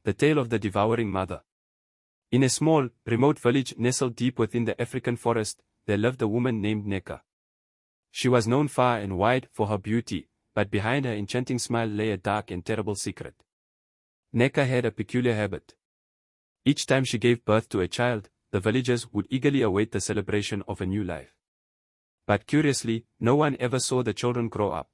The Tale of the Devouring Mother. In a small, remote village nestled deep within the African forest, there lived a woman named Neka. She was known far and wide for her beauty, but behind her enchanting smile lay a dark and terrible secret. Neka had a peculiar habit. Each time she gave birth to a child, the villagers would eagerly await the celebration of a new life. But curiously, no one ever saw the children grow up.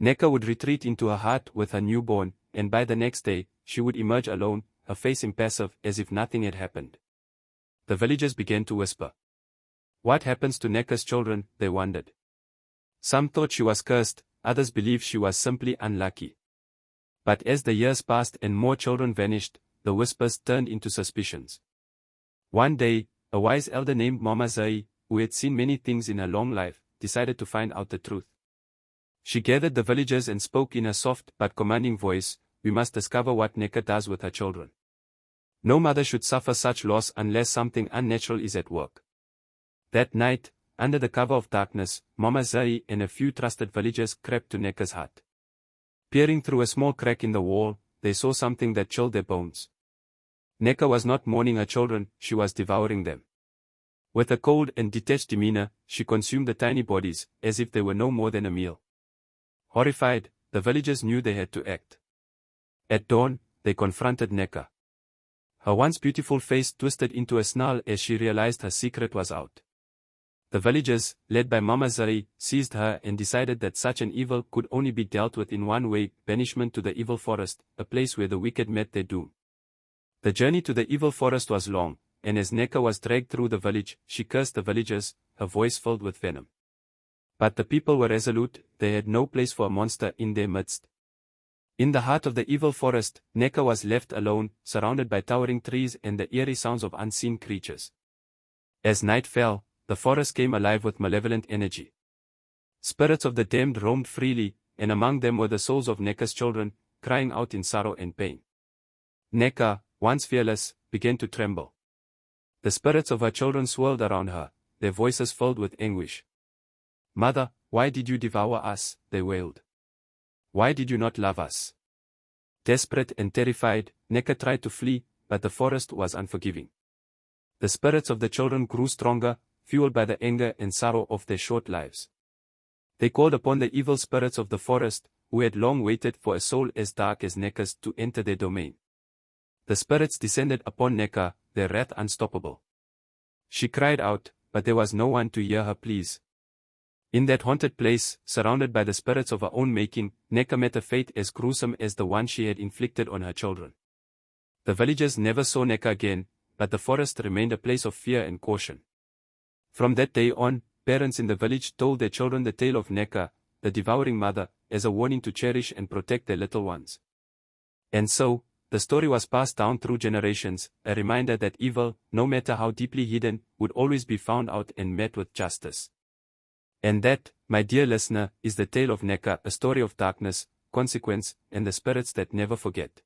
Neka would retreat into her hut with her newborn, and by the next day, she would emerge alone, her face impassive as if nothing had happened. The villagers began to whisper. What happens to Neka's children, they wondered. Some thought she was cursed, others believed she was simply unlucky. But as the years passed and more children vanished, the whispers turned into suspicions. One day, a wise elder named Mama Zai, who had seen many things in her long life, decided to find out the truth. She gathered the villagers and spoke in a soft but commanding voice, "We must discover what Neka does with her children. No mother should suffer such loss unless something unnatural is at work." That night, under the cover of darkness, Mama Zai and a few trusted villagers crept to Neka's hut. Peering through a small crack in the wall, they saw something that chilled their bones. Neka was not mourning her children, she was devouring them. With a cold and detached demeanor, she consumed the tiny bodies, as if they were no more than a meal. Horrified, the villagers knew they had to act. At dawn, they confronted Neka. Her once beautiful face twisted into a snarl as she realized her secret was out. The villagers, led by Mama Zai, seized her and decided that such an evil could only be dealt with in one way: banishment to the evil forest, a place where the wicked met their doom. The journey to the evil forest was long, and as Neka was dragged through the village, she cursed the villagers, her voice filled with venom. But the people were resolute, they had no place for a monster in their midst. In the heart of the evil forest, Neka was left alone, surrounded by towering trees and the eerie sounds of unseen creatures. As night fell, the forest came alive with malevolent energy. Spirits of the damned roamed freely, and among them were the souls of Neka's children, crying out in sorrow and pain. Neka, once fearless, began to tremble. The spirits of her children swirled around her, their voices filled with anguish. "Mother, why did you devour us?" they wailed. "Why did you not love us?" Desperate and terrified, Neka tried to flee, but the forest was unforgiving. The spirits of the children grew stronger, fueled by the anger and sorrow of their short lives. They called upon the evil spirits of the forest, who had long waited for a soul as dark as Neka's to enter their domain. The spirits descended upon Neka, their wrath unstoppable. She cried out, but there was no one to hear her pleas. In that haunted place, surrounded by the spirits of her own making, Neka met a fate as gruesome as the one she had inflicted on her children. The villagers never saw Neka again, but the forest remained a place of fear and caution. From that day on, parents in the village told their children the tale of Neka, the devouring mother, as a warning to cherish and protect their little ones. And so, the story was passed down through generations, a reminder that evil, no matter how deeply hidden, would always be found out and met with justice. And that, my dear listener, is the tale of Neka, a story of darkness, consequence, and the spirits that never forget.